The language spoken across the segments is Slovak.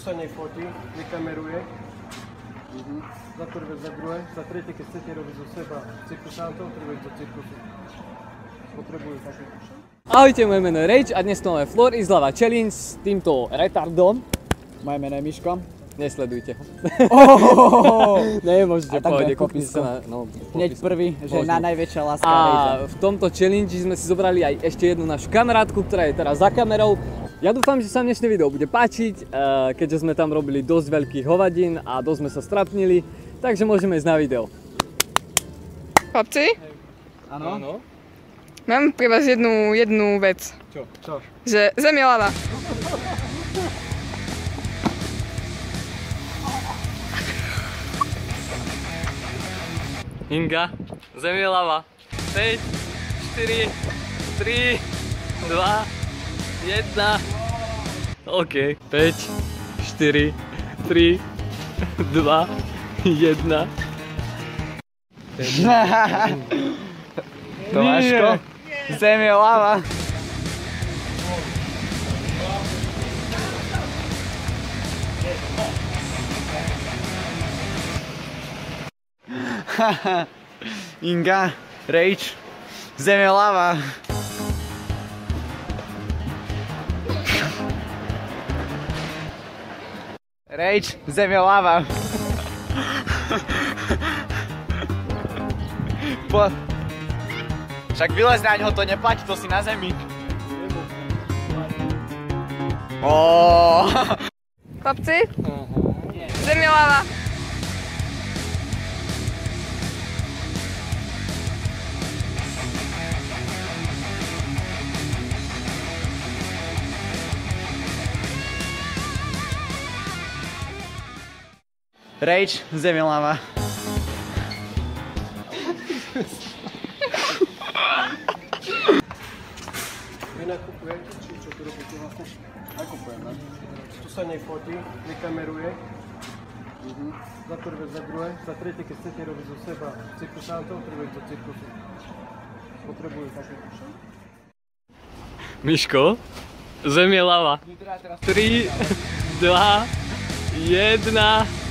sa nefotí, nekameruje. Za prvé, za druhé. Za tretie, keď chcete robiť zo seba cirkusantov, trebujete do cirkusu. Potrebujú také. Ahojte, moje meno je Rage a dnes tu máme Floor is Lava Challenge s týmto retardom. Moje meno je Miško. Nesledujte ho. Nie, môžete pohode, kúpiť sa na... Hneď prvý, že na najväčšia láska Rage. A v tomto challenge sme si zobrali aj ešte jednu našu kamarátku, ktorá je teraz za kamerou. Ja dúfam, že sa dnešné video bude páčiť, keďže sme tam robili dosť veľkých hovadín a dosť sme sa strapnili, takže môžeme ísť na video. Chlapci? Áno? Mám pre vás jednu vec. Čo? Že Zem je lava. Inga, Zem je lava. 5, 4, 3, 2, 1. OK. 5, 4, 3, 2, 1. Tomáško? Zem je lava. Inga, Rage, Zem je lava. Rage, Zem je lava. Však vylez na ňo, to neplatí, to si na zemi. Chlapci? Zem je lava. Rage, Zem je lava. Vy nakupujete, či čo tu robíte vlastne? Nakupujeme. Tu sa nefotí, nekameruje. Za prvé, za druhé. Za tretie, keď chcete robiť zo seba cirkusantov, trebujete do cirkusu. Potrebujú také. Miško, Zem je lava. 3, 2, 1.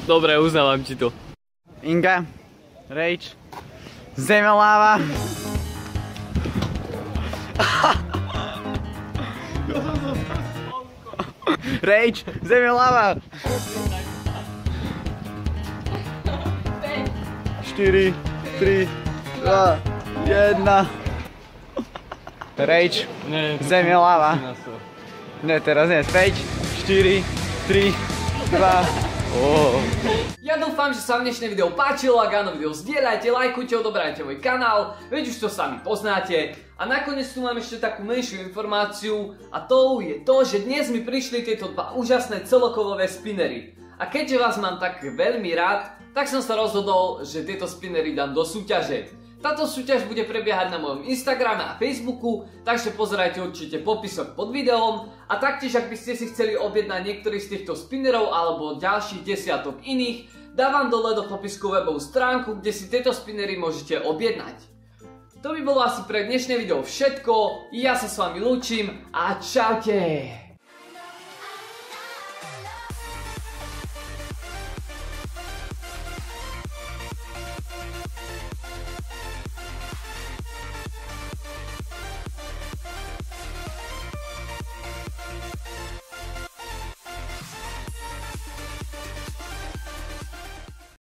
Dobre, uznávam ti to. Inga, Rage, Zem je lava. Rage, Zem je lava. 4, 3, 2, 1. Rage, Zem je lava. Ne, teraz nie. 5, 4, 3, 2. Ja dúfam, že sa vám dnešné video páčilo, ak áno, video zdieľajte, lajkujte, odobrajte môj kanál, veď už to sami poznáte. A nakoniec tu mám ešte takú menšiu informáciu a to je to, že dnes mi prišli tieto dva úžasné celokovové spinnery. A keďže vás mám tak veľmi rád, tak som sa rozhodol, že tieto spinnery dám do súťaže. Táto súťaž bude prebiehať na mojom Instagrame a Facebooku, takže pozerajte určite popisok pod videom. A taktiež, ak by ste si chceli objednať niektorý z týchto spinnerov alebo ďalších desiatok iných, dávam dole do popisku webovú stránku, kde si tieto spinnery môžete objednať. To by bolo asi pre dnešné video všetko, ja sa s vami lúčim a čaute!